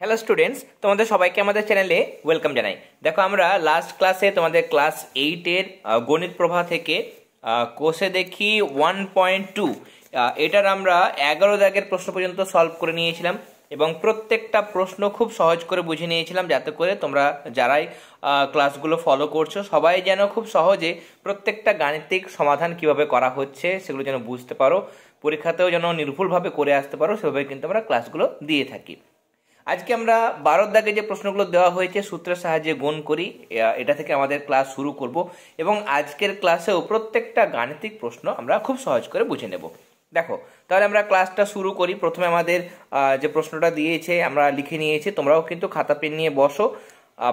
Hello students, তোমাদের সবাইকে আমাদের চ্যানেলে ওয়েলকাম জানাই। দেখো, আমরা লাস্ট ক্লাসে তোমাদের ক্লাস 8-এর গণিত প্রভা থেকে কোষে দেখি 1.2 এটার আমরা 11 দাগের প্রশ্ন পর্যন্ত সলভ করে নিয়েছিলাম এবং প্রত্যেকটা প্রশ্ন খুব সহজ করে বুঝে নিয়েছিলাম, যাতে করে তোমরা যারাই ক্লাসগুলো ফলো করছো সবাই যেন খুব সহজে প্রত্যেকটা গাণিতিক সমাধান কিভাবে করা হচ্ছে সেগুলো যেন বুঝতে পারো, পরীক্ষাতেও যেন নির্ভুলভাবে করে আসতে পারো, সেভাবে কিন্তু আমরা ক্লাসগুলো দিয়ে থাকি। আজকে আমরা 12 দাগে যে প্রশ্নগুলো দেওয়া হয়েছে সূত্রের সাহায্যে গুণ করি, এটা থেকে আমাদের ক্লাস শুরু করব এবং আজকের ক্লাসেও প্রত্যেকটা গাণিতিক প্রশ্ন আমরা খুব সহজ করে বুঝে নেব। দেখো, তাহলে আমরা ক্লাসটা শুরু করি। প্রথমে আমাদের যে প্রশ্নটা দিয়েছে আমরা লিখে নিয়েছি, তোমরাও কিন্তু খাতা পেন নিয়ে বসো,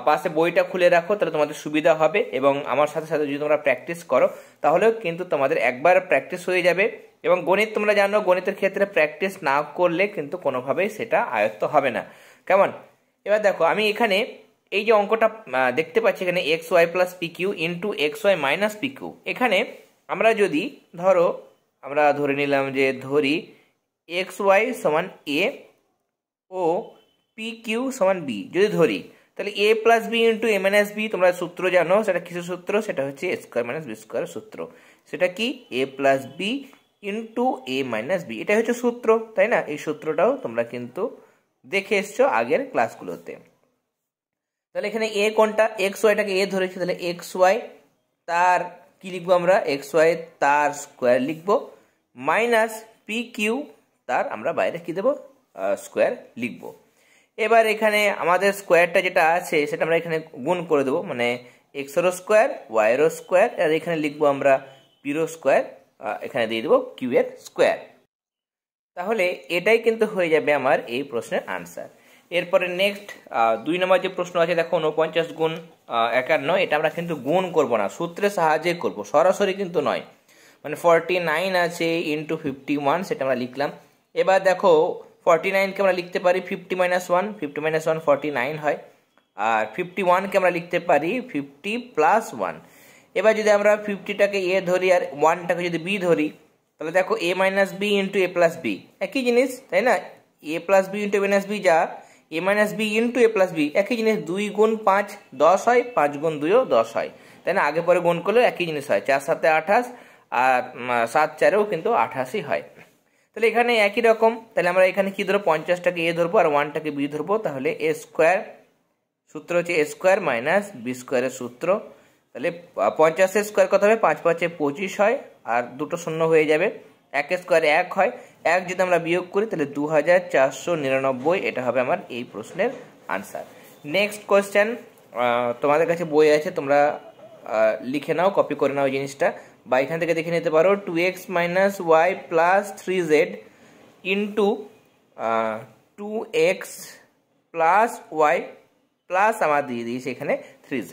পাশে বইটা খুলে রাখো, তাহলে তোমাদের সুবিধা হবে এবং আমার সাথে সাথে যদি তোমরা প্র্যাকটিস করো তাহলেও কিন্তু তোমাদের একবার প্র্যাকটিস হয়ে যাবে। এবং গণিত তোমরা জানো, গণিতের ক্ষেত্রে প্র্যাকটিস না করলে কিন্তু কোনোভাবেই সেটা আয়ত্ত হবে না, কেমন? এবার দেখো, আমি এখানে এই যে অঙ্কটা দেখতে পাচ্ছি, এখানে x y plus p q into x y minus p q. এখানে আমরা যদি আমরা ধরে নিলাম যে ধরি এক্স ওয়াই সমান এ ও পি কিউ সমান বি যদি ধরি, তাহলে A plus B into A minus B, তোমরা সূত্র জানো, সেটা কিসের সূত্র? সেটা হচ্ছে এ স্কোয়ার মাইনাস বি স্কোয়ারের সূত্র। সেটা কি? এ plus B into A minus B, এটাই হচ্ছে সূত্র, তাই না? এই সূত্রটাও তোমরা কিন্তু দেখে এসছো আগের ক্লাসগুলোতে। তাহলে এখানে এ কোনটা? এক্স ওয়াইটাকে এ ধরেছি, তাহলে এক্স ওয়াই তার কি লিখবো আমরা? এক্স ওয়াই তার স্কোয়ার লিখবো, মাইনাস পি কিউ তার আমরা বাইরে কি দেবো? স্কোয়ার লিখবো। এবার এখানে আমাদের স্কোয়ারটা যেটা আছে সেটা আমরা এখানে গুণ করে দেবো, মানে এক্সেরও স্কোয়ার ওয়াইয়েরও স্কোয়ার, আর এখানে লিখবো আমরা পিরো স্কোয়ার, এখানে দিয়ে দেবো কিউ এর স্কোয়ার। তাহলে এটাই কিন্তু হয়ে যাবে আমার এই প্রশ্নের আনসার। এরপরে নেক্সট 2 নম্বর যে প্রশ্ন আছে, দেখো 49 গুণ 51, এটা আমরা কিন্তু গুণ করব না, সূত্রের সাহায্যে করব, সরাসরি কিন্তু নয়। মানে 49 আছে ইন্টু 51, সেটা আমরা লিখলাম। এবার দেখো 49কে আমরা লিখতে পারি 50 মাইনাস 1, 50 মাইনাস 1 49 হয়, আর 51কে আমরা লিখতে পারি 50 প্লাস 1। এবার যদি আমরা 50টাকে এ ধরি আর 1টাকে যদি বি ধরি, তাহলে দেখো এ মাইনাস বি ইন্টু এ প্লাস বি একই জিনিস, তাই না? এ plus B into A minus B যা এ মাইনাস বি ইন্টু এ প্লাস বি একই জিনিস। 2 গুণ 5 10 হয়, 5 গুণ 2ও 10 হয়, তাই না? আগে পরে গুণ করলেও একই জিনিস হয়, 4 7 28 আর 7 4-এও কিন্তু 88 হয়। তাহলে এখানে একই রকম, তাহলে আমরা এখানে কি ধরবো? 50টাকে এ ধরবো আর 1টাকে বি ধরবো, তাহলে এ স্কোয়ার, সূত্র হচ্ছে এ স্কোয়ার মাইনাস বি স্কোয়ারের সূত্র। তাহলে 50-এর স্কোয়ার কত হবে? 5 5-এ 25 হয়, আর দুটো শূন্য হয়ে যাবে, 1 স্কোয়ার 1 হয়, 1 যদি আমরা বিয়োগ করি তাহলে 2499, এটা হবে আমার এই প্রশ্নের আনসার। নেক্সট কোয়েশ্চেন, তোমাদের কাছে বই আছে, তোমরা লিখে নাও, কপি করে নাও জিনিসটা, বা এখান থেকে দেখে নিতে পারো। 2x minus y plus 3z into 2x plus y plus আমার দিয়ে দিয়েছে এখানে 3z।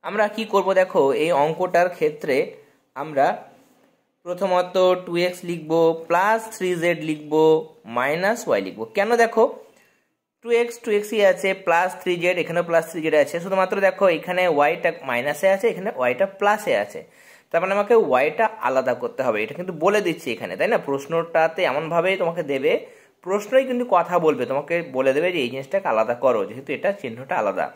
আমরা কি করব? দেখো, এই অঙ্কটার ক্ষেত্রে আমরা প্রথমত 2x লিখবো, প্লাস 3z লিখবো, মাইনাস ওয়াই লিখবো। কেন? দেখো 2xই আছে, প্লাস 3z, এখানেও প্লাস 3z আছে, শুধুমাত্র দেখো এখানে ওয়াইটা মাইনাসে আছে, এখানে ওয়াইটা প্লাসে আছে, তার মানে আমাকে ওয়াইটা আলাদা করতে হবে। এটা কিন্তু বলে দিচ্ছি এখানে, তাই না? প্রশ্নটাতে এমনভাবেই তোমাকে দেবে, প্রশ্নই কিন্তু কথা বলবে, তোমাকে বলে দেবে যে এই জিনিসটাকে আলাদা করো, যেহেতু এটা চিহ্নটা আলাদা।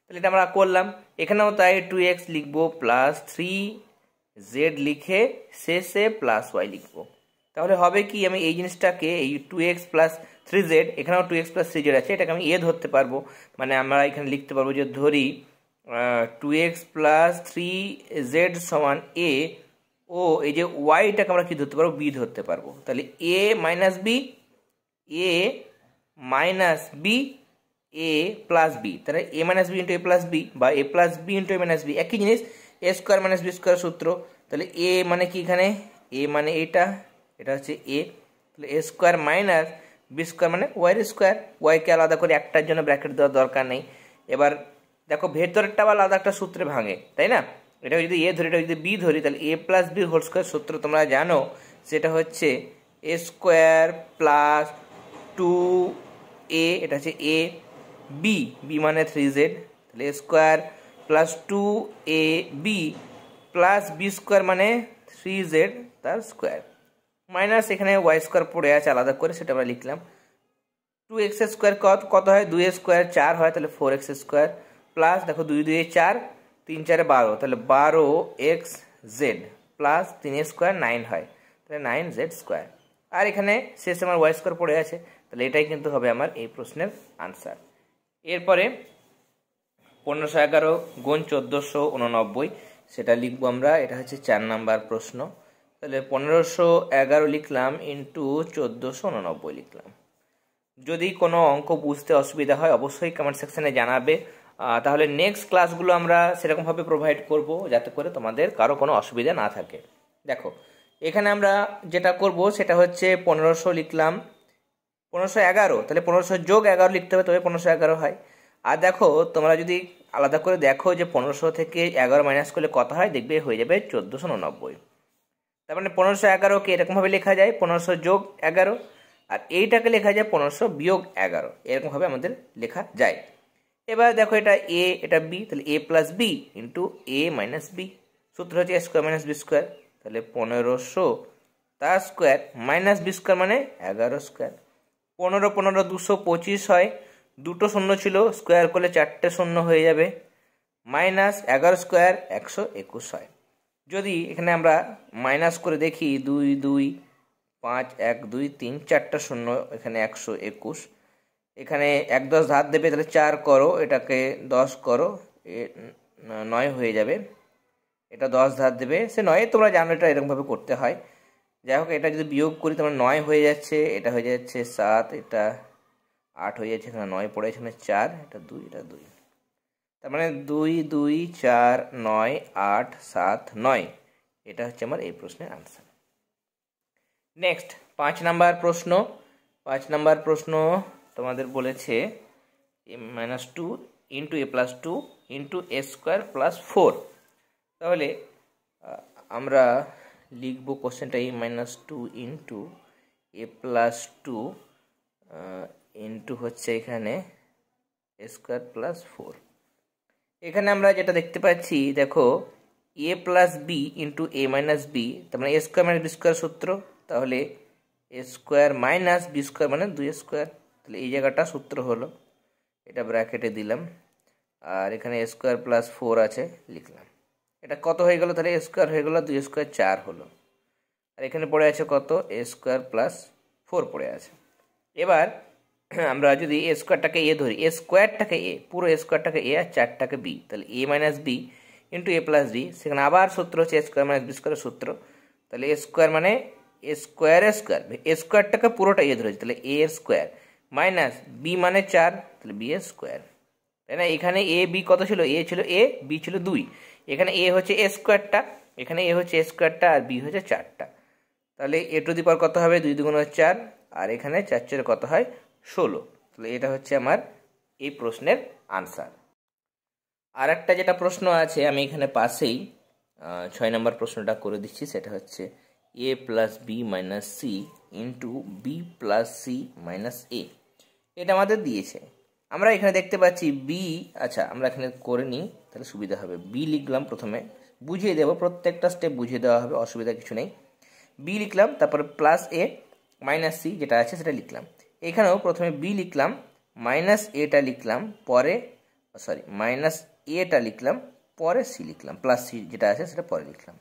তাহলে এটা আমরা করলাম। এখানেও তাই 2x লিখবো, প্লাস 3z লিখে শেষে প্লাস ওয়াই লিখবো। তাহলে হবে কি? আমি এই জিনিসটাকে, এই 2x প্লাস 3z, এখানেও 2x প্লাস 3z আছে, এটাকে আমি এ ধরতে পারবো, মানে আমরা এখানে লিখতে পারবো যে ধরি 2x প্লাস 3z সমান এ, ও এই যে ওয়াইটাকে আমরা কি ধরতে পারবো? বি ধরতে পারবো। তাহলে এ minus B, A minus B, A plus B, তাহলে এ মাইনাস বি ইন্টু এ প্লাস বি, বা এ plus B into A minus B একই জিনিস, এ স্কোয়ার মাইনাস বি স্কোয়ার সূত্র। তাহলে এ মানে কি? এখানে এ মানে এটা হচ্ছে এ, তাহলে A square minus B square মানে ওয়াইয়ের স্কোয়ার। ওয়াইকে আলাদা করে একটার জন্য ব্র্যাকেট দেওয়ার দরকার নেই। এবার দেখো ভেতরেরটা আবার আলাদা একটা সূত্রে ভাঙে, তাই না? এটা যদি এ ধরি, এটা যদি বি ধরি, তাহলে A plus B whole square সূত্র তোমরা জানো, সেটা হচ্ছে এ স্কোয়ার প্লাস 2a, এটা হচ্ছে এ, বি, বি মানে 3z, তাহলে A square plus 2ab plus B square মানে 3z তার স্কোয়ার, মাইনাস এখানে ওয়াই স্কোয়ার পড়ে আছে আলাদা করে, সেটা আমরা লিখলাম 2x² কত হয়, 2 স্কোয়ার 4 হয়, তাহলে 4x², প্লাস দেখো 2 2 4, 3 4 12, তাহলে 12xz, প্লাস 3 স্কোয়ার 9 হয়, তাহলে 9z²। আর এখানে শেষ আমার y² পড়ে আছে, তাহলে এটাই কিন্তু হবে আমার এই প্রশ্নের আনসার। এরপরে 1511 গুণ 1489 সেটা লিখবো আমরা, এটা হচ্ছে 4 নাম্বার প্রশ্ন। তাহলে 1511 লিখলাম ইন্টু 1489 লিখলাম। যদি কোনো অঙ্ক বুঝতে অসুবিধা হয় অবশ্যই কমেন্ট সেকশনে জানাবে, তাহলে নেক্সট ক্লাসগুলো আমরা সেরকমভাবে প্রোভাইড করব যাতে করে তোমাদের কারো কোনো অসুবিধা না থাকে। দেখো এখানে আমরা যেটা করব সেটা হচ্ছে 1500 লিখলাম, 1511, তাহলে 1500 যোগ 11 লিখতে হবে, তবে 1511 হয়। আর দেখো তোমরা যদি আলাদা করে দেখো যে 1500 থেকে 11 মাইনাস করলে কত হয়, দেখবে হয়ে যাবে 1489। তার মানে 1511কে এরকমভাবে লেখা যায় 1500 যোগ 11, আর এইটাকে লেখা যায় 1500 বিয়োগ 11, এরকমভাবে আমাদের লেখা যায়। এবার দেখো এটা এ এটা বি, তাহলে a plus B into A minus B, সূত্র হচ্ছে a square minus B square, তাহলে 1500 তার স্কোয়ার মাইনাস বি স্কোয়ার মানে 11 স্কোয়ার। 15 15 225 হয়, দুটো শূন্য ছিল, স্কোয়ার করলে 4টে শূন্য হয়ে যাবে, মাইনাস 11 স্কোয়ার 121 হয়। যদি এখানে আমরা মাইনাস করে দেখি 2 2 5 1 2 3 4টা শূন্য, এখানে 121, এখানে 1 10 ধার দেবে, তাহলে 4 করো, এটাকে 10 করো, 9 হয়ে যাবে, এটা 10 ধার দেবে, সে 9, তোমরা জানো এটা এরকমভাবে করতে হয়। যাই হোক এটা যদি বিয়োগ করি তোমার 9 হয়ে যাচ্ছে, এটা হয়ে যাচ্ছে 7, এটা 8 হয়ে যাচ্ছে, এখানে 9 পড়ে, এখানে 4, এটা 2, এটা 2, তার মানে 2 2 4 9 8 7 9, এটা হচ্ছে আমার এই প্রশ্নের আনসার। নেক্সট 5 নাম্বার প্রশ্ন। 5 নাম্বার প্রশ্ন তোমাদের বলেছে -2 into a plus 2 into a square plus 4। তাহলে আমরা লিখব কোশ্চেনটা -2 ইন্টু a প্লাস 2 ইন্টু হচ্ছে এখানে a স্কোয়ার প্লাস 4। এখানে আমরা যেটা দেখতে পাচ্ছি দেখো a plus B into a minus B, তার মানে a square minus B square সূত্র, তাহলে a square minus B square মানে 2 স্কোয়ার, তাহলে এই জায়গাটা সূত্র হলো, এটা ব্র্যাকেটে দিলাম, আর এখানে a স্কোয়ার প্লাস 4 আছে লিখলাম। এটা কত হয়ে গেল, তাহলে a স্কোয়ার হয়ে গেল 2 স্কোয়ার 4 হলো, আর এখানে পড়ে আছে কত, a স্কোয়ার প্লাস 4 পড়ে আছে। এবার আমরা যদি a স্কোয়ারটাকে a ধরি, a স্কোয়ারটাকে a, পুরো a স্কোয়ারটাকে a আর 4টাকে b, তাহলে a minus B into a plus B, সেখানে আবার সূত্র হচ্ছে a স্কোয়ার মাইনাস বি স্কোয়ারের সূত্র, তাহলে a স্কোয়ার মানে a স্কোয়ারের স্কোয়ার, a স্কোয়ারটাকে পুরোটা a ধরেছে, তাহলে a এর স্কোয়ার মাইনাস b মানে 4, তাহলে b এর স্কোয়ার, তাই না। এখানে a b কত ছিল, a ছিল a, b ছিল 2, এখানে a হচ্ছে a স্কোয়ারটা, এখানে a হচ্ছে a স্কোয়ারটা, আর b হচ্ছে 4টা, তাহলে a টু দি পাওয়ার কত হবে, 2 2 4, আর এখানে 4 4 কত হয় 16, তাহলে এটা হচ্ছে আমার এই প্রশ্নের আনসার। আর একটা যেটা প্রশ্ন আছে আমি এখানে পাশেই 6 নম্বর প্রশ্নটা করে দিচ্ছি, সেটা হচ্ছে a plus B minus C into B plus C minus A, এটা আমাদের দিয়েছে। আমরা এখানে দেখতে পাচ্ছি বি, আচ্ছা আমরা এখানে করে নিই তাহলে সুবিধা হবে। বি লিখলাম, প্রথমে বুঝিয়ে দেবো, প্রত্যেকটা স্টেপ বুঝিয়ে দেওয়া হবে, অসুবিধা কিছু নেই। বি লিখলাম, তারপরে প্লাস এ মাইনাস সি যেটা আছে সেটা লিখলাম। এখানেও প্রথমে বি লিখলাম, মাইনাস এটা লিখলাম, পরে মাইনাস এটা লিখলাম, পরে সি লিখলাম, প্লাস সি যেটা আছে সেটা পরে লিখলাম।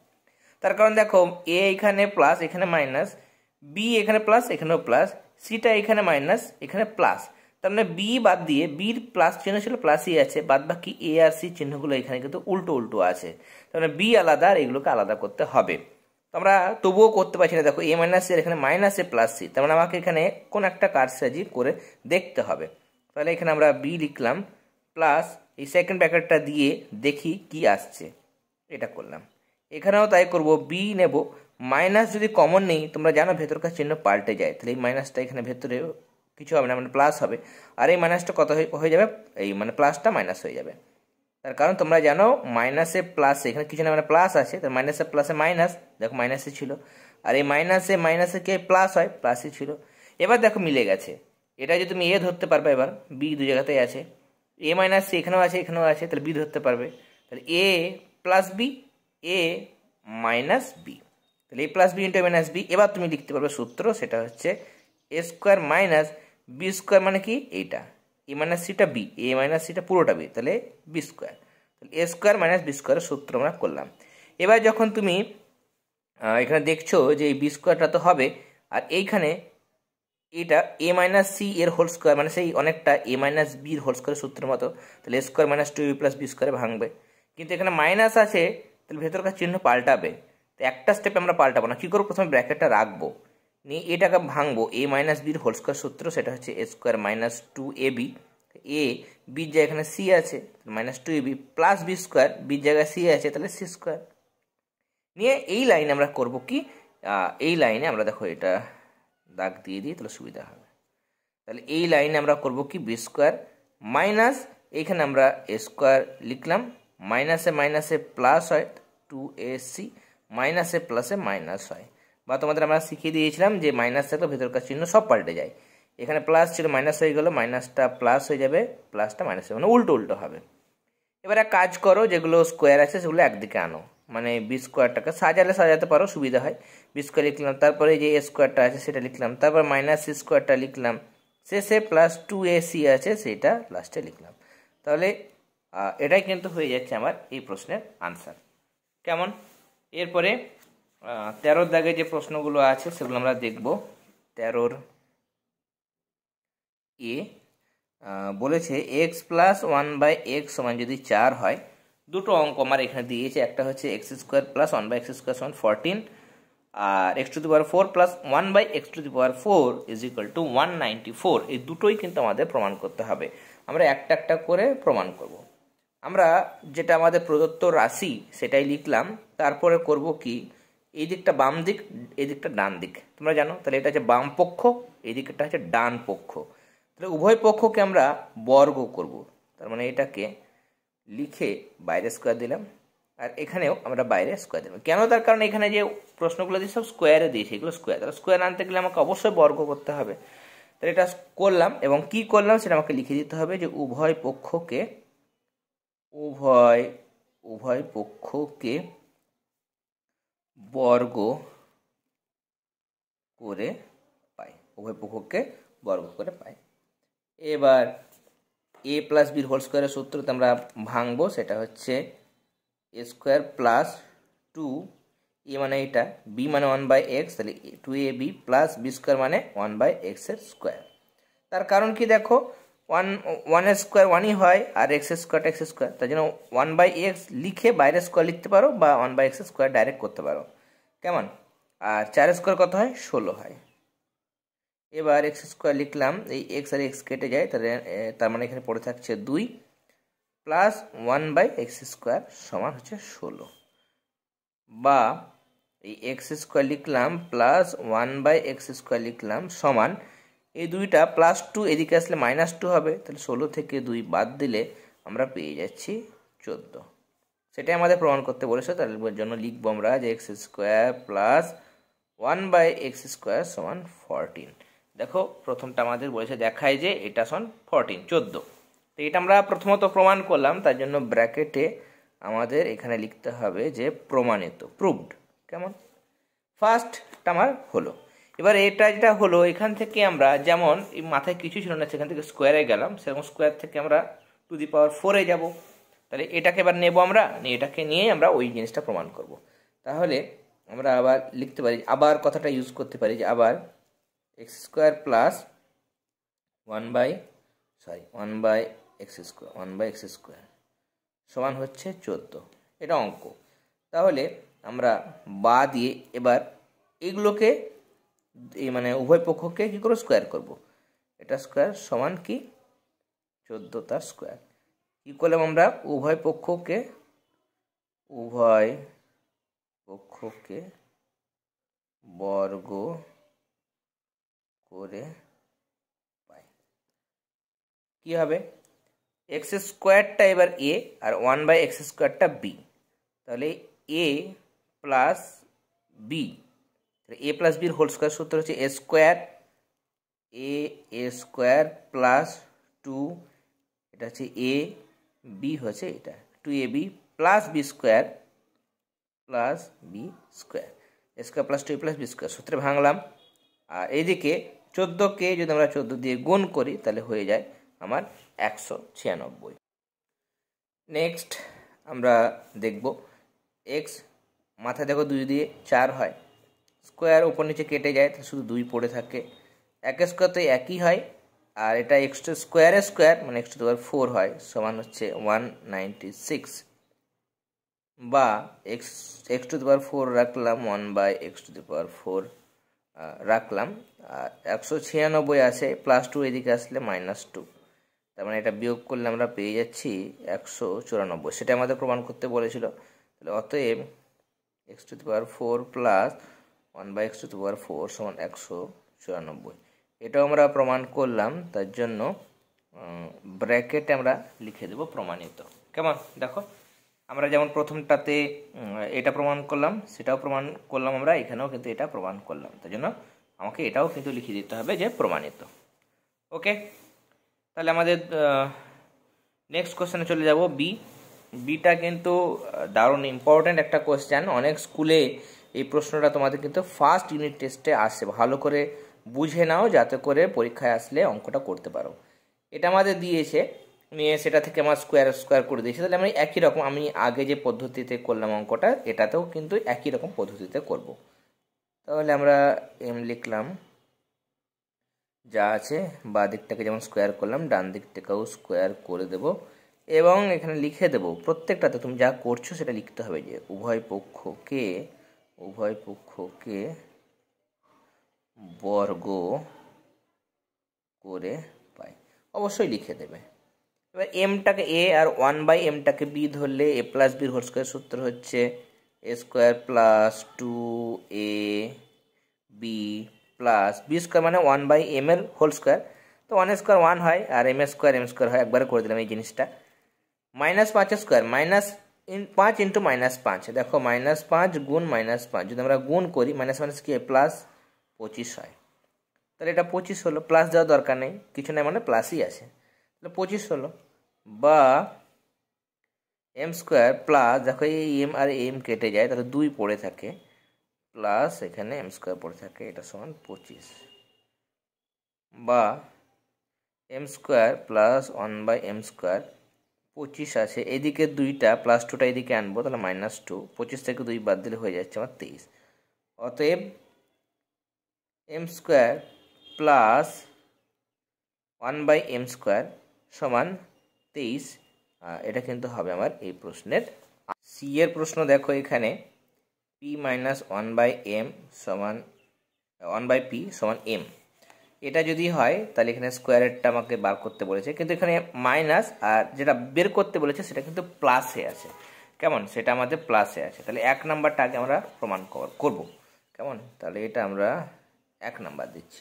তার কারণ দেখো এ এখানে প্লাস এখানে মাইনাস, বি এখানে প্লাস এখানেও প্লাস, সিটা এখানে মাইনাস এখানে প্লাস, তার মানে বি বাদ দিয়ে, বির প্লাস চিহ্ন ছিল প্লাসই আছে, বাদ বাকি এ আর সি চিহ্নগুলো এখানে কিন্তু উল্টো উল্টো আছে, তার মানে বি আলাদা আর এগুলোকে আলাদা করতে হবে। তো আমরা তবুও করতে পারছি না, দেখো এ মাইনাস সি এখানে মাইনাস এ প্লাস সি, তার মানে আমাকে এখানে কোন একটা কারসাজি করে দেখতে হবে। তাহলে এখানে আমরা বি লিখলাম, প্লাস এই সেকেন্ড ব্র্যাকেটটা দিয়ে দেখি কি আসছে, এটা করলাম। এখানেও তাই করব, বি নেব, মাইনাস যদি কমন নেই তোমরা জানো ভেতরকার চিহ্ন পাল্টে যায়, তাহলে এই মাইনাসটা এখানে ভেতরে কিছু হবে না, মানে প্লাস হবে, আর এই মাইনাসটা কত হয়ে যাবে, এই মানে প্লাসটা মাইনাস হয়ে যাবে। তার কারণ তোমরা জানো মাইনাসে প্লাসে এখানে কিছু না, মানে প্লাস আছে, তার মাইনাসে প্লাসে মাইনাস, দেখো মাইনাসে ছিল, আর এই মাইনাসে কে প্লাস হয়, প্লাসই ছিল। এবার দেখো মিলে গেছে, এটা যদি তুমি এ ধরতে পারবে, এবার বি দু জায়গাতেই আছে, এ মাইনাস সি এখানেও আছে এখানেও আছে, তাহলে বি ধরতে পারবে, তাহলে A plus B, A minus B, তাহলে A plus B into minus B. এবার তুমি লিখতে পারবে সূত্র, সেটা হচ্ছে A square minus B square মানে কি এইটা, এ মাইনাস সিটা বি, এ মাইনাস সিটা পুরোটা বি, তাহলে বি স্কোয়ার, তাহলে এ স্কোয়ার মাইনাস বি স্কোয়ারের সূত্র আমরা করলাম। এবার যখন তুমি এখানে দেখছো যে এই বি স্কোয়ারটা তো হবে, আর এইখানে এটা এ মাইনাস সি এর হোল স্কোয়ার, মানে সেই অনেকটা এ মাইনাস বির হোল স্কোয়ারের সূত্রের মতো, তাহলে A square minus two B plus B স্কোয়ারে ভাঙবে। কিন্তু এখানে মাইনাস আছে, তাহলে ভেতরকার চিহ্ন পাল্টাবে। তো একটা স্টেপে আমরা পাল্টাবো না, কী করবো, প্রথমে ব্র্যাকেটটা রাখবো, নিয়ে এটাকে ভাঙবো, এ মাইনাস বির হোল স্কোয়ার সূত্র, সেটা হচ্ছে A square minus two A B, এ বির জায়গায় এখানে সি আছে minus two A B plus B square, বির জায়গায় সি আছে তাহলে সি স্কোয়ার। নিয়ে এই লাইনে আমরা করব কি, এই লাইনে আমরা দেখো এটা দাগ দিয়ে দিই তাহলে সুবিধা হবে। তাহলে এই লাইনে আমরা করব কি, বি স্কোয়ার মাইনাস, এইখানে আমরা এ স্কোয়ার লিখলাম, মাইনাসে মাইনাসে প্লাস হয়, টু এ সি, মাইনাসে প্লাসে মাইনাস হয়, বা তোমাদের আমরা শিখিয়ে দিয়েছিলাম যে মাইনাস থাকলে ভেতরকার চিহ্ন সব পাল্টে যায়। এখানে প্লাস ছিল মাইনাস হয়ে গেল, মাইনাসটা প্লাস হয়ে যাবে, প্লাসটা মাইনাস হয়ে, মানে উল্টো উল্টো হবে। এবারে কাজ করো, যেগুলো স্কোয়ার আছে সেগুলো একদিকে আনো, মানে বি স্কোয়ারটাকে সাজালে সাজাতে পারো, সুবিধা হয়। বি স্কোয়ার লিখলাম, তারপরে যে এ স্কোয়ারটা আছে সেটা লিখলাম, তারপর মাইনাস সি স্কোয়ারটা লিখলাম, শেষে প্লাস টু এ সি আছে সেটা লাস্টে লিখলাম। তাহলে এটাই কিন্তু হয়ে যাচ্ছে আমার এই প্রশ্নের আনসার। কেমন? এরপরে 13 দাগে যে প্রশ্নগুলো আছে সেগুলো আমরা দেখব। 13 এ বলেছে x plus one by x সমান যদি 4 হয়, দুটো অঙ্ক আমার এখানে দিয়েছে, একটা হচ্ছে x square plus one by x square সমান 14, আর x to the power 4 plus one by x to the power 4 is equal to 194। এই দুটোই কিন্তু আমাদের প্রমাণ করতে হবে, আমরা একটা একটা করে প্রমাণ করব। আমরা যেটা আমাদের প্রদত্ত রাশি সেটাই লিখলাম, তারপরে করব কি, এই দিকটা বাম দিক, এই দিকটা ডান দিক, তোমরা জানো, তাহলে এটা হচ্ছে বাম পক্ষ, এই দিকটা হচ্ছে ডান পক্ষ, তাহলে উভয় পক্ষকে আমরা বর্গ করব। তার মানে এটাকে লিখে বাইরে স্কোয়ার দিলাম, আর এখানেও আমরা বাইরে স্কোয়ার দিলাম। কেন? তার কারণ এখানে যে প্রশ্নগুলো দিয়ে সব স্কোয়ারে দিয়েছে, এগুলো স্কোয়ার, তাহলে স্কোয়ার আনতে গেলে আমাকে অবশ্যই বর্গ করতে হবে। তাহলে এটা করলাম, এবং কি করলাম সেটা আমাকে লিখে দিতে হবে, যে উভয় পক্ষকে বর্গ করে পাই, উভয় পক্ষকে বর্গ করে পাই। এবার এ প্লাস বির হোল স্কোয়ারের সূত্রতে আমরা ভাঙবো, সেটা হচ্ছে এ স্কোয়ার প্লাস টু এ মানে এটা, বি মানে ওয়ান বাই এক্স, তাহলে two A B plus B square মানে ওয়ান বাই এক্সের স্কোয়ার। তার কারণ কি দেখো, ওয়ানের স্কোয়ার ওয়ানই হয়, আর এক্স স্কোয়ারটা এক্স স্কোয়ার, তার জন্য ওয়ান বাই এক্স লিখে বাইরে স্কোয়ার লিখতে পারো, বা one by x square direct করতে পারো। কেমন? আর 4 স্কোয়ার কত হয়? 16 হয়। এবার এক্স স্কোয়ার লিখলাম, এই এক্স আর এক্স কেটে যায়, তার মানে এখানে পড়ে থাকছে 2 plus one by x square সমান হচ্ছে 16, বা এই এক্স স্কোয়ার লিখলাম plus one by x square লিখলাম সমান, এই দুইটা প্লাস টু এদিকে আসলে মাইনাস টু হবে, তাহলে 16 থেকে 2 বাদ দিলে আমরা পেয়ে যাচ্ছি 14। সেটাই আমাদের প্রমাণ করতে বলেছে, তার জন্য লিখবো আমরা যে x square plus one by x square সমান 14। দেখো প্রথমটা আমাদের বলেছে দেখায় যে এটা সমান 14, 14। তো এটা আমরা প্রথমত প্রমাণ করলাম, তার জন্য ব্র্যাকেটে আমাদের এখানে লিখতে হবে যে প্রমাণিত, প্রুভড। কেমন? ফার্স্টটা আমার হলো। এবার এটা যেটা হলো, এখান থেকে আমরা যেমন এই মাথায় কিছু ছিল না, সেখান থেকে স্কোয়ারে গেলাম, সেরকম স্কোয়ার থেকে আমরা টু দি পাওয়ার 4-এ যাবো। তাহলে এটাকে এবার নেব আমরা, এটাকে নিয়ে আমরা ওই জিনিসটা প্রমাণ করব। তাহলে আমরা আবার লিখতে পারি, আবার কথাটা ইউজ করতে পারি, যে আবার x square plus one by x square সমান হচ্ছে 14, এটা অঙ্ক। তাহলে আমরা বা দিয়ে এবার এগুলোকে মানে উভয় পক্ষকে কী করে স্কোয়ার করব, এটা স্কোয়ার সমান কি 14 তার স্কোয়ার। কী করলাম আমরা, উভয় পক্ষকে বর্গ করে পাই। কি হবে, এক্স স্কোয়ারটা এবার এ, আর ওয়ান বাই এক্স স্কোয়ারটা বি, তাহলে A plus B, A plus বির হোল স্কোয়ার সূত্র হচ্ছে এ স্কোয়ার প্লাস টু, এটা হচ্ছে এ বি হচ্ছে এটা 2ab plus B square square plus 2 plus B square, সূত্রে ভাঙলাম। আর এইদিকে 14কে যদি আমরা 14 দিয়ে গুণ করি তাহলে হয়ে যায় আমার 196। নেক্সট আমরা দেখব এক্স, মাথায় দেখো 2 দিয়ে 4 হয়, স্কোয়ার উপর নিচে কেটে যায়, শুধু 2 পড়ে থাকে। একের স্কোয়ার তো একই হয়, আর এটা এক্স টু স্কোয়ারের স্কোয়ার মানে এক্স টু দি পাওয়ার 4 হয়, সমান হচ্ছে 196, বা এক্স টু দি পাওয়ার 4 রাখলাম 1/x⁴ রাখলাম, আর 196 আসে, +2 এদিকে আসলে -2, তার মানে এটা বিয়োগ করলে আমরা পেয়ে যাচ্ছি 194। সেটা আমাদের প্রমাণ করতে বলেছিল। তাহলে অতএব x⁴ প্লাস 1/x⁴ সমান 194। এটাও আমরা প্রমাণ করলাম, তার জন্য ব্র্যাকেটে আমরা লিখে দেব প্রমাণিত। কেমন দেখো, আমরা যেমন প্রথমটাতে এটা প্রমাণ করলাম, সেটাও প্রমাণ করলাম আমরা, এখানেও কিন্তু এটা প্রমাণ করলাম, তার জন্য আমাকে এটাও কিন্তু লিখে দিতে হবে যে প্রমাণিত। ওকে, তাহলে আমাদের নেক্সট কোশ্চেনে চলে যাব। বিটা কিন্তু দারুণ ইম্পর্ট্যান্ট একটা কোশ্চেন। অনেক স্কুলে এই প্রশ্নটা তোমাদের কিন্তু ফার্স্ট ইউনিট টেস্টে আসে, ভালো করে বুঝে নাও যাতে করে পরীক্ষায় আসলে অঙ্কটা করতে পারো। এটা আমাদের দিয়েছে, নিয়ে সেটা থেকে আমার স্কোয়ার করে দিয়েছে। তাহলে আমি একই রকম, আমি আগে যে পদ্ধতিতে করলাম অঙ্কটা, এটাতেও কিন্তু একই রকম পদ্ধতিতে করব। তাহলে আমরা এম লিখলাম, যা আছে বাঁ দিকটাকে যেমন স্কোয়ার করলাম ডান দিকটাকেও স্কোয়ার করে দেব, এবং এখানে লিখে দেব প্রত্যেকটাতে তুমি যা করছো সেটা লিখতে হবে যে উভয় পক্ষকে বর্গ করে পাই, অবশ্যই লিখে দেবে। এবার এমটাকে এ আর 1/mটাকে বি ধরলে a + b² সূত্র হচ্ছে a² + 2ab প্লাস b² মানে 1/m এর হোল স্কোয়ার, তো 1² 1 হয় আর m² হয়, একবারে করে দিলাম এই জিনিসটা। -5² -5 × -5, দেখো -5 গুণ -5, যদি আমরা গুণ করি মাইনাস কি প্লাস 25 হয়, তাহলে এটা 25 হলো, প্লাস দেওয়ার দরকার নেই, কিছু নেই মানে প্লাসই আছে, তাহলে 25 হলো। বা m² প্লাস, দেখো এই এম আর এম কেটে যায়, তাহলে 2 পড়ে থাকে, প্লাস এখানে m² পড়ে থাকে, এটা সমান 25। বা m² প্লাস 1/m², 25 আছে, এদিকে 2টা প্লাস 2টা এদিকে আনবো, তাহলে -2, 25 থেকে 2 বাদ দিলে হয়ে যাচ্ছে আমার 23। অতএব m² প্লাস 1/m² সমান 23, এটা কিন্তু হবে আমার এই প্রশ্নের। সি এর প্রশ্ন দেখো, এখানে p - 1/m সমান 1/p সমান m, এটা যদি হয় তাহলে এখানে স্কোয়ারেরটা আমাকে বার করতে বলেছে, কিন্তু এখানে মাইনাস, আর যেটা বের করতে বলেছে সেটা কিন্তু প্লাসে আছে। কেমন, সেটা আমাদের প্লাসে আছে, তাহলে 1 নাম্বারটা আগে আমরা প্রমাণ করব। কেমন, তাহলে এটা আমরা 1 নাম্বার দিচ্ছি।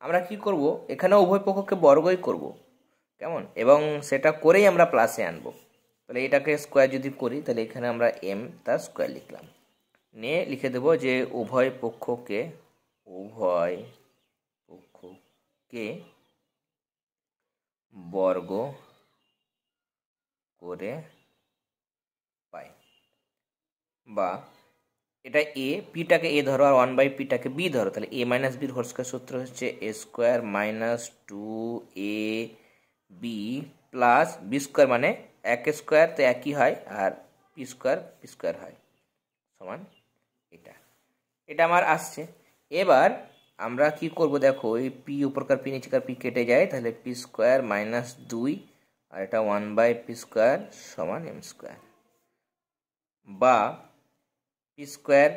আমরা কি করব, এখানে উভয় পক্ষকে বর্গই করব, কেমন, এবং সেটা করেই আমরা প্লাসে আনবো। তাহলে এটাকে স্কোয়ার যদি করি, তাহলে এখানে আমরা m তার স্কোয়ার লিখলাম, নিয়ে লিখে দেব যে উভয় পক্ষকে বর্গ করে পাই। বা এটা এ, পিটাকে এ ধরো আর 1/pটাকে বি ধরো, তাহলে a - b² সূত্র হচ্ছে a² - 2ab প্লাস b² মানে 1² তো একই হয়, আর p² হয়, সমান এটা আমার আসছে। এবার আমরা কি করব, দেখো এই পি উপরকার পি নিচেকার পি কেটে যায়, তাহলে p² - 2, আর এটা 1/p² সমান m²। বা p²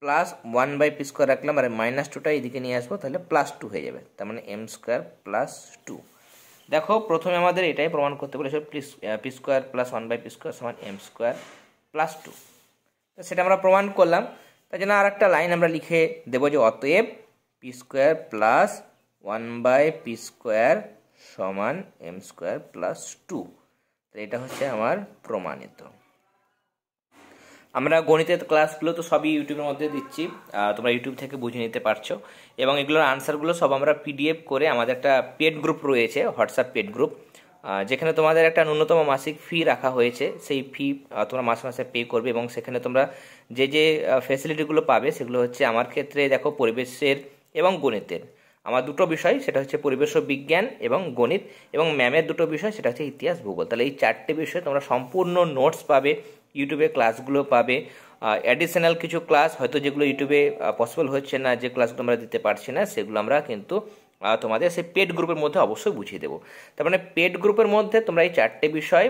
প্লাস 1/p² রাখলাম, আর -2টা এদিকে নিয়ে আসবো, তাহলে +2 হয়ে যাবে, তার মানে m² + 2। দেখো প্রথমে আমাদের এটাই প্রমাণ করতে বলেছে, p² প্লাস 1/p² সমান m² + 2, তো সেটা আমরা প্রমাণ করলাম। তার জন্য আর একটা লাইন আমরা লিখে দেবো যে অতএব p² প্লাস 1/p² সমান m² + 2, তো এটা হচ্ছে আমার প্রমাণিত। আমরা গণিতের ক্লাসগুলো তো সবই ইউটিউবের মধ্যে দিচ্ছি, তোমরা ইউটিউব থেকে বুঝে নিতে পারছো, এবং এগুলোর আনসারগুলো সব আমরা পিডিএফ করে, আমাদের একটা পেড গ্রুপ রয়েছে, হোয়াটসঅ্যাপ পেড গ্রুপ, যেখানে তোমাদের একটা ন্যূনতম মাসিক ফি রাখা হয়েছে, সেই ফি তোমরা মাসে মাসে পে করবে, এবং সেখানে তোমরা যে ফ্যাসিলিটিগুলো পাবে সেগুলো হচ্ছে, আমার ক্ষেত্রে দেখো পরিবেশের এবং গণিতের আমার দুটো বিষয়, সেটা হচ্ছে পরিবেশ ও বিজ্ঞান এবং গণিত, এবং ম্যামের দুটো বিষয়, সেটা হচ্ছে ইতিহাস ভূগোল। তাহলে এই 4টে বিষয়ে তোমরা সম্পূর্ণ নোটস পাবে, ইউটিউবে ক্লাসগুলো পাবে, অ্যাডিশনাল কিছু ক্লাস হয়তো যেগুলো ইউটিউবে পসিবল হচ্ছে না, যে ক্লাসগুলো আমরা দিতে পারছি না, সেগুলো আমরা কিন্তু তোমাদের সেই পেড গ্রুপের মধ্যে অবশ্যই বুঝিয়ে দেবো। তার মানে পেড গ্রুপের মধ্যে তোমরা এই 4টে বিষয়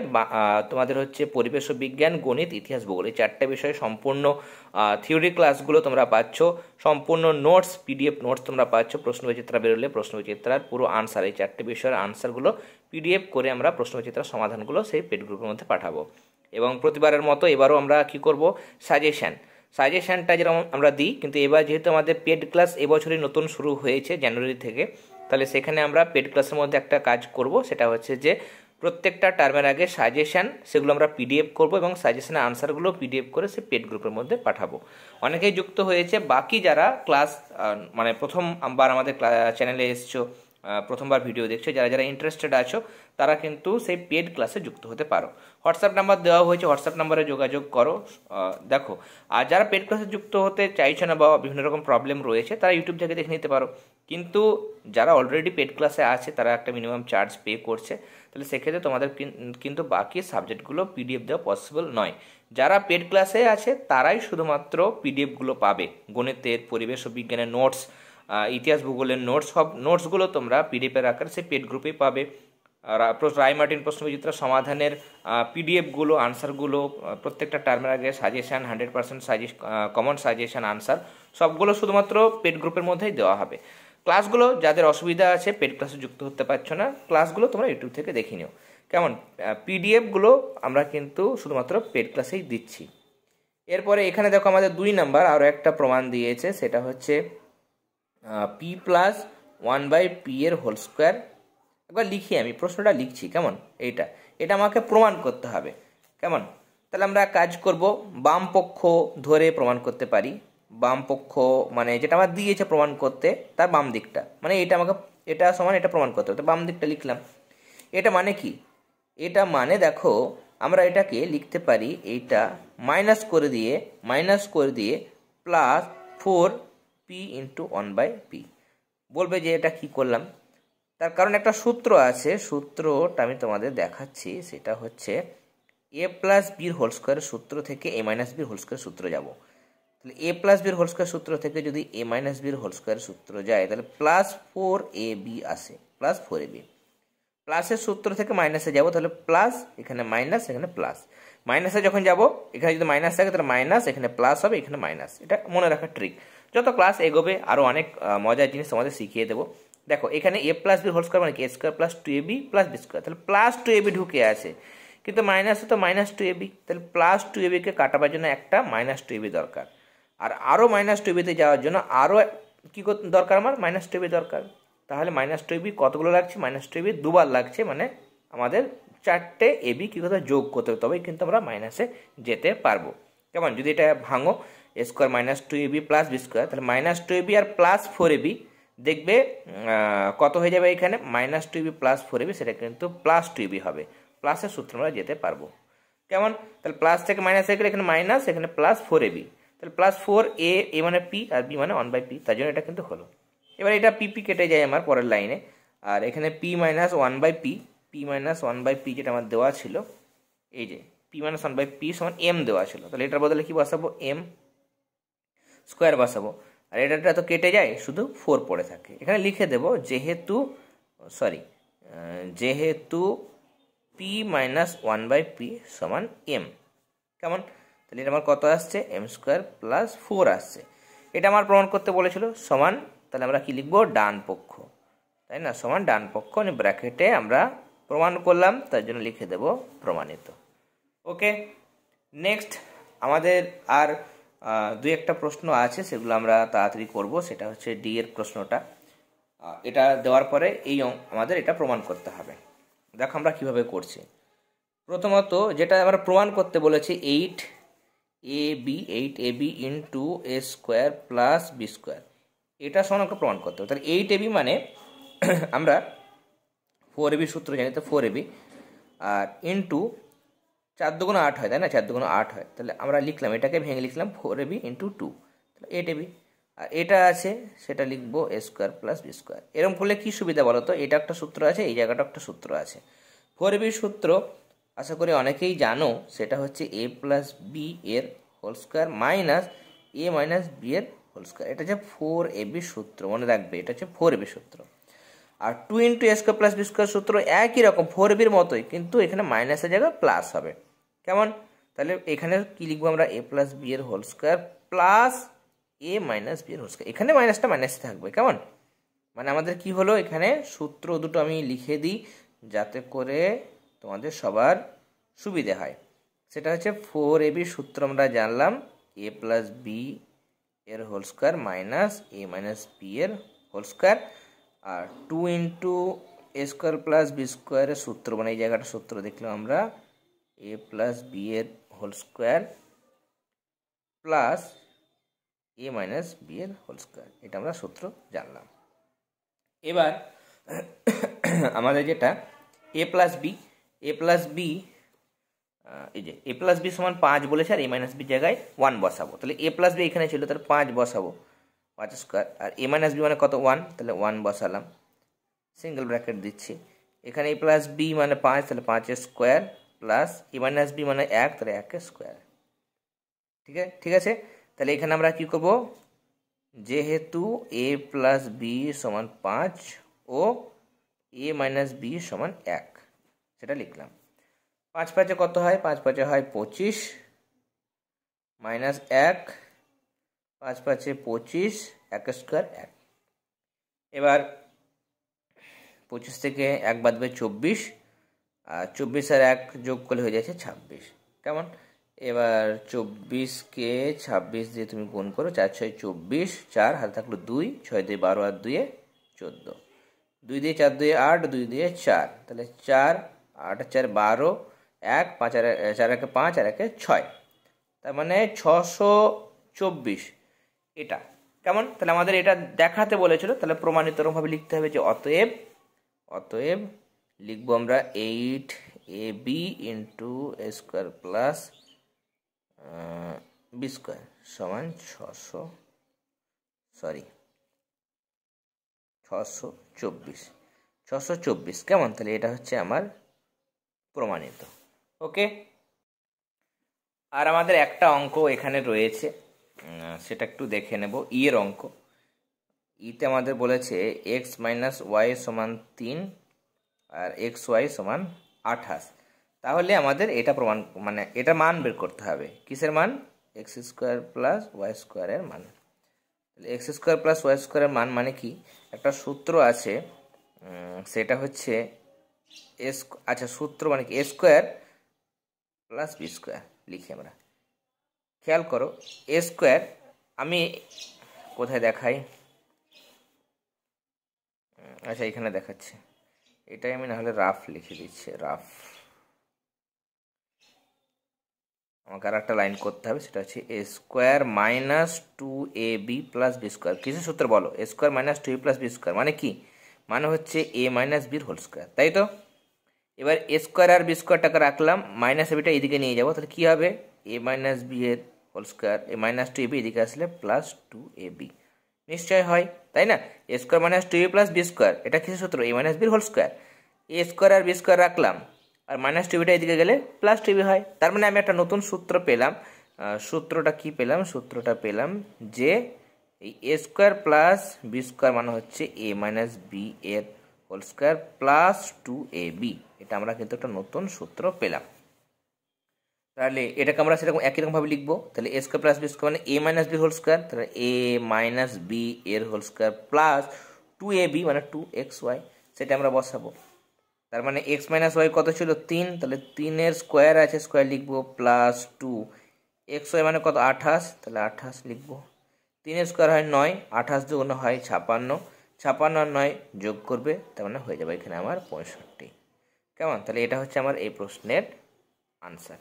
তোমাদের হচ্ছে পরিবেশ ও বিজ্ঞান, গণিত, ইতিহাস ভূগোল, এই 4টে বিষয়ে সম্পূর্ণ থিওরি ক্লাসগুলো তোমরা পাচ্ছ, সম্পূর্ণ নোটস, পিডিএফ নোটস তোমরা পাচ্ছ। প্রশ্নবিচিত্রা বেরোলে প্রশ্নবিচিত্রার পুরো আনসার, এই 4টে বিষয়ের আনসারগুলো পিডিএফ করে আমরা প্রশ্নবিচিত্রার সমাধানগুলো সেই পেড গ্রুপের মধ্যে পাঠাবো। এবং প্রতিবারের মতো এবারও আমরা কি করব, সাজেশানটা যেরকম আমরা দিই, কিন্তু এবার যেহেতু আমাদের পেড ক্লাস এবছরই নতুন শুরু হয়েছে জানুয়ারি থেকে, তাহলে সেখানে আমরা পেড ক্লাসের মধ্যে একটা কাজ করব, সেটা হচ্ছে যে প্রত্যেকটা টার্মের আগে সাজেশান, সেগুলো আমরা পিডিএফ করব এবং সাজেশনের আনসারগুলো পিডিএফ করে সে পেড গ্রুপের মধ্যে পাঠাবো। অনেকেই যুক্ত হয়েছে, বাকি যারা ক্লাস মানে প্রথমবার আমাদের চ্যানেলে এসছো, প্রথমবার ভিডিও দেখছো, যারা যারা ইন্টারেস্টেড আছো তারা কিন্তু সেই পেড ক্লাসে যুক্ত হতে পারো। হোয়াটসঅ্যাপ নাম্বার দেওয়া হয়েছে, হোয়াটসঅ্যাপ নাম্বারে যোগাযোগ করো। দেখো, আর যারা পেড ক্লাসে যুক্ত হতে চাইছো না বা বিভিন্ন রকম প্রবলেম রয়েছে, তারা ইউটিউব থেকে দেখে নিতে পারো। কিন্তু যারা অলরেডি পেড ক্লাসে আছে তারা একটা মিনিমাম চার্জ পে করছে, তাহলে সেক্ষেত্রে তোমাদের কিন্তু বাকি সাবজেক্টগুলো পিডিএফ দেওয়া পসিবল নয়। যারা পেড ক্লাসে আছে তারাই শুধুমাত্র পিডিএফগুলো পাবে, গণিতের, পরিবেশ ও বিজ্ঞানের নোটস, ইতিহাস ভূগোলের নোটস, সব নোটসগুলো তোমরা পিডিএফের আকারে সেই পেড গ্রুপেই পাবে। রায়মার্টিন প্রশ্নবিচিত্রা সমাধানের পিডিএফগুলো, আনসারগুলো, প্রত্যেকটা টার্মের আগে সাজেশান, 100% কমন সাজেশান আনসার, সবগুলো শুধুমাত্র পেড গ্রুপের মধ্যেই দেওয়া হবে। ক্লাসগুলো যাদের অসুবিধা আছে, পেড ক্লাসে যুক্ত হতে পারছো না, ক্লাসগুলো তোমরা ইউটিউব থেকে দেখে নিও। কেমন? পিডিএফগুলো আমরা কিন্তু শুধুমাত্র পেড ক্লাসেই দিচ্ছি। এরপরে এখানে দেখো আমাদের 2 নাম্বার আরও একটা প্রমাণ দিয়েছে, সেটা হচ্ছে পি প্লাস 1/p এর হোল স্কোয়ার। একবার লিখি, আমি প্রশ্নটা লিখছি, কেমন? এটা আমাকে প্রমাণ করতে হবে, কেমন? তাহলে আমরা কাজ করব, বাম পক্ষ ধরে প্রমাণ করতে পারি। বাম পক্ষ মানে যেটা আমার দিয়েছে প্রমাণ করতে, তার বাম দিকটা, মানে এটা সমান এটা প্রমাণ করতে হবে, তো বাম দিকটা লিখলাম। এটা মানে কি? এটা মানে দেখো, আমরা এটাকে লিখতে পারি, এইটা মাইনাস করে দিয়ে প্লাস 4p ইন্টু 1/p। বলবে যে এটা কি করলাম, তার কারণ একটা সূত্র আছে, সূত্রটা আমি তোমাদের দেখাচ্ছি, সেটা হচ্ছে a প্লাস বির হোল স্কোয়ারের সূত্র থেকে a মাইনাস বির হোল স্কোয়ারের সূত্র যাব। তাহলে a প্লাস বির হোল স্কোয়ার সূত্র থেকে যদি a মাইনাস বির হোল স্কোয়ারের সূত্র যায়, তাহলে প্লাস 4ab আসে, প্লাস 4ab। প্লাসের সূত্র থেকে মাইনাসে যাব, তাহলে প্লাস, এখানে মাইনাস, এখানে প্লাস। মাইনাসে যখন যাব, এখানে যদি মাইনাস থাকে তাহলে মাইনাস, এখানে প্লাস হবে, এখানে মাইনাস। এটা মনে রাখার ট্রিক। যত ক্লাস এগোবে আরও অনেক মজার জিনিস তোমাদের শিখিয়ে দেবো। দেখো, এখানে a plus B whole square মানে কি, a square plus 2ab plus B square, তাহলে প্লাস 2ab ঢুকে আছে, কিন্তু মাইনাসে তো মাইনাস 2ab, তাহলে প্লাস 2ab-কে কাটাবার জন্য একটা মাইনাস 2ab দরকার। আর আরও মাইনাস 2ab-তে যাওয়ার জন্য আরও কী দরকার, আমার মাইনাস 2ab দরকার। তাহলে মাইনাস 2ab কতগুলো লাগছে, মাইনাস 2ab দুবার লাগছে, মানে আমাদের 4টে ab কী কথা যোগ করতে হবে, তবেই কিন্তু আমরা মাইনাসে যেতে পারবো। কেমন? যদি এটা ভাঙো, a square minus 2ab plus B square, তাহলে মাইনাস 2ab আর প্লাস 4ab, দেখবে কত হয়ে যাবে, এখানে মাইনাস 2ab প্লাস 4ab, সেটা কিন্তু প্লাস 2ab হবে। প্লাসের সূত্রে আমরা যেতে পারবো। কেমন? তাহলে প্লাস থেকে মাইনাস হয়ে গেলে এখানে মাইনাস, এখানে প্লাস 4ab, তাহলে প্লাস 4a, a মানে p আর b মানে 1/p, তার জন্য এটা কিন্তু হলো। এবার এটা p কেটে যায় আমার পরের লাইনে, আর এখানে p মাইনাস 1/p যেটা আমার দেওয়া ছিল, এই যে p মাইনাস 1/p সমান m দেওয়া ছিল, তাহলে এটার বদলে কি বসাবো, m স্কোয়ার বসাবো। আর এটা তো কেটে যায়, শুধু 4 পড়ে থাকে। এখানে লিখে দেব, যেহেতু p মাইনাস 1/p সমান m। কেমন? তাহলে এটা আমার কত আসছে, m স্কোয়ার প্লাস 4 আসছে। এটা আমার প্রমাণ করতে বলেছিল, সমান, তাহলে আমরা কি লিখবো, ডান পক্ষ, তাই না, সমান ডান পক্ষ, মানে ব্র্যাকেটে আমরা প্রমাণ করলাম, তার জন্য লিখে দেব প্রমাণিত। ওকে, নেক্সট আমাদের আর 2-একটা প্রশ্ন আছে, সেগুলো আমরা তাড়াতাড়ি করব। সেটা হচ্ছে ডি এর প্রশ্নটা, এটা দেওয়ার পরে আমাদের এটা প্রমাণ করতে হবে। দেখো আমরা কিভাবে করছি। প্রথমত যেটা আমরা প্রমাণ করতে বলেছি, 8ab into a square plus B square, এটা সমান আমাকে প্রমাণ করতে হবে। তাহলে 8ab মানে আমরা 4ab সূত্র জানি, তো 4ab আর ইন্টু 4 দুগুণ 8 হয়, তাই না, 4 দুগুণ 8 হয়। তাহলে আমরা লিখলাম, এটাকে ভেঙে লিখলাম 4ab ইন্টু 2, তাহলে 8ab। আর এটা আছে সেটা লিখবো এ স্কোয়ার প্লাস বি স্কোয়ার। এরকম করলে কী সুবিধা বলো তো, এটা একটা সূত্র আছে, এই জায়গাটা একটা সূত্র আছে। 4ab সূত্র আশা করি অনেকেই জানো, সেটা হচ্ছে এ প্লাস বি এর হোল স্কোয়ার মাইনাস এ মাইনাস বি এর হোল স্কোয়ার। এটা হচ্ছে 4ab সূত্র, মনে রাখবে এটা হচ্ছে 4ab সূত্র। আর 2 ইন্টু এ স্কোয়ার প্লাস বি স্কোয়ার সূত্র একই রকম 4ab মতোই, কিন্তু এখানে মাইনাসের জায়গায় প্লাস হবে। কেমন? তাহলে এখানে কি লিখবো আমরা, এ প্লাস বি এর হোল স্কোয়ার প্লাস এ মাইনাস বি এর হোল স্কোয়ার। এখানে মাইনাসটা মাইনাসে থাকবে। কেমন? মানে আমাদের কি হলো, এখানে সূত্র দুটো আমি লিখে দিই যাতে করে তোমাদের সবার সুবিধে হয়। সেটা হচ্ছে 4ab সূত্র আমরা জানলাম, এ প্লাস বি এর হোল স্কোয়ার মাইনাস এ মাইনাস বি এর হোল স্কোয়ার। আর 2 ইন্টু এ স্কোয়ার প্লাস বি স্কোয়ারের সূত্র, মানে এই জায়গাটা সূত্র দেখলাম আমরা, এ প্লাস বি এর হোল স্কোয়ার প্লাস এ মাইনাস বি এর হোল স্কোয়ার, এটা আমরা সূত্র জানলাম। এবার আমাদের যেটা এ প্লাস বি, এই যে এ প্লাস বি সমান 5 বলেছে, আর এ মাইনাস বি জায়গায় 1 বসাবো। তাহলে এ প্লাস বি এখানে ছিল, তাহলে 5 বসাবো, 5 স্কোয়ার। আর এ মাইনাস বি মানে কত, 1, তাহলে 1 বসালাম, সিঙ্গেল ব্র্যাকেট দিচ্ছি। এখানে এ প্লাস বি মানে 5, তাহলে 5 স্কোয়ার প্লাস এ মাইনাস বি মানে 1, তাহলে 1 স্কোয়ার। ঠিক আছে। তাহলে এখানে আমরা কি করব, যেহেতু এ প্লাস বি সমান 5 ও এ মাইনাস বি সমান 1, সেটা লিখলাম। 5 5 কত হয়, 5 5 হয় 25 মাইনাস 1, 5 5 25, 1 স্কোয়ার 1। এবার 25 থেকে 1 বাদবে 24, আর 24 আর 1 যোগ করলে হয়ে যাচ্ছে 26। কেমন? এবার 24কে 26 দিয়ে তুমি গুণ করো, 4 6 24, 4 হাতে থাকলো 2, 6 দিয়ে 12 আর 2 14, 2 দিয়ে 4 2 8, 2 দিয়ে 4, তাহলে 4 8 4 12, 1 5 আর 4 1 5 আর 1 6, তার মানে 624 এটা। কেমন? তাহলে আমাদের এটা দেখাতে বলেছিল, তাহলে প্রমাণিতভাবে লিখতে হবে যে অতএব লিখবো আমরা 8ab ইন্টু এ স্কোয়ার প্লাস বি স্কোয়ার সমান 624। কেমন? তাহলে এটা হচ্ছে আমার প্রমাণিত। ওকে। আর আমাদের একটা অঙ্ক এখানে রয়েছে, সেটা একটু দেখে নেব। ই এর অঙ্ক। ইতে আমাদের বলেছে এক্স মাইনাস ওয়াই সমান 3 আর এক্স ওয়াই সমান 28। তাহলে আমাদের এটা মানে এটা মান বের করতে হবে। কিসের মান? এক্স স্কোয়ার প্লাস ওয়াই স্কোয়ারের মান। তাহলে এক্স স্কোয়ার প্লাস ওয়াই স্কোয়ারের মান মানে কি, একটা সূত্র আছে, সেটা হচ্ছে সূত্র মানে কি, এ স্কোয়ার প্লাস বি স্কোয়ার লিখি আমরা। খেয়াল করো, এ স্কোয়ার আমি কোথায় দেখাই, এখানে দেখাচ্ছে, এটাই আমি নাহলে রাফ লিখে দিচ্ছি। আমাকে আর একটা লাইন করতে হবে, সেটা হচ্ছে A square minus 2ab plus B square. কিসের সূত্র বলো? A square minus 2a plus B square মানে কি, মানে হচ্ছে এ মাইনাস বির হোল স্কোয়ার, তাই তো? এবার এ স্কোয়ার আর বি স্কোয়ারটাকে রাখলাম, মাইনাস এবিটা এদিকে নিয়ে যাবো, তাহলে কী হবে, এ মাইনাস বি এর whole square, A minus 2ab এদিকে আসলে প্লাস 2ab, নিশ্চয় হয়, তাই না? A square minus 2a plus B square, এটা কিসের সূত্র? এ মাইনাস বির হোল স্কোয়ার। এ স্কোয়ার আর বি স্কোয়ার রাখলাম, আর মাইনাস 2bটা এদিকে গেলে প্লাস 2b হয়। তার মানে আমি একটা নতুন সূত্র পেলাম। সূত্রটা কি পেলাম? সূত্রটা পেলাম যে এই এ স্কোয়ার প্লাস বি স্কোয়ার মানে হচ্ছে এ মাইনাস বি এর হোল স্কোয়ার প্লাস 2ab। এটা আমরা কিন্তু একটা নতুন সূত্র পেলাম। তাহলে এটাকে আমরা সেরকম একই রকমভাবে লিখবো। তাহলে A square plus B square মানে এ মাইনাস বি হোল স্কোয়ার, তাহলে এ মাইনাস বি এর হোল স্কোয়ার প্লাস 2ab মানে 2xy, সেটা আমরা বসাবো। তার মানে এক্স মাইনাস ওয়াই কত ছিল? 3, তাহলে 3 স্কোয়ার আছে, স্কোয়ার লিখবো, প্লাস 2 এক্স ওয়াই মানে কত? 28, তাহলে 28 লিখবো। 3 স্কোয়ার হয় 9, 28 যোগ হয় 56, 56 আর 9 যোগ করবে, তার মানে হয়ে যাবে এখানে আমার 65। কেমন? তাহলে এটা হচ্ছে আমার এই প্রশ্নের আনসার।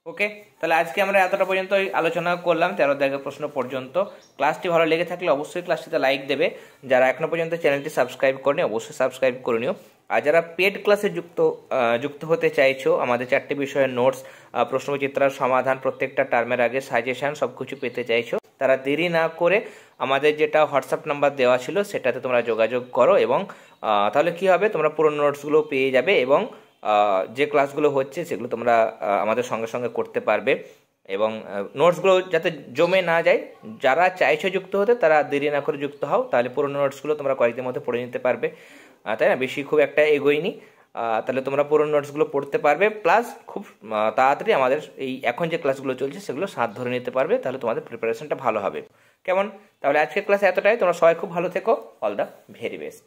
ওকে, তাহলে আজকে আমরা এতটা পর্যন্তই আলোচনা করলাম, 13 দাগের প্রশ্ন পর্যন্ত। ক্লাসটি ভালো লেগে থাকলে অবশ্যই ক্লাসটিতে লাইক দেবে। যারা এখনো পর্যন্ত চ্যানেলটি সাবস্ক্রাইব করেনি অবশ্যই সাবস্ক্রাইব করে নিও। আর যারা পেড ক্লাসে যুক্ত হতে চাইছো, আমাদের 4টি বিষয়ের নোটস, প্রশ্নচিত্রার সমাধান, প্রত্যেকটা টার্মের আগে সাজেশন সব কিছু পেতে চাইছো, তারা দেরি না করে আমাদের যেটা হোয়াটসঅ্যাপ নাম্বার দেওয়া ছিল সেটাতে তোমরা যোগাযোগ করো, এবং তাহলে কি হবে, তোমরা পুরো নোটসগুলো পেয়ে যাবে, এবং যে ক্লাসগুলো হচ্ছে সেগুলো তোমরা আমাদের সঙ্গে সঙ্গে করতে পারবে। এবং নোটসগুলো যাতে জমে না যায়, যারা চাইছো যুক্ত হতে তারা দেরি না করে যুক্ত হও, তাহলে পুরোনো নোটসগুলো তোমরা কয়েকদিনের মধ্যে পড়ে নিতে পারবে, তাই না? বেশি খুব একটা এগোয়নি, তাহলে তোমরা পুরোনো নোটসগুলো পড়তে পারবে, প্লাস খুব তাড়াতাড়ি আমাদের এই এখন যে ক্লাসগুলো চলছে সেগুলো সাথ ধরে নিতে পারবে, তাহলে তোমাদের প্রিপারেশনটা ভালো হবে। কেমন? তাহলে আজকের ক্লাসে এতটাই। তোমরা সবাই খুব ভালো থেকো। All the very best.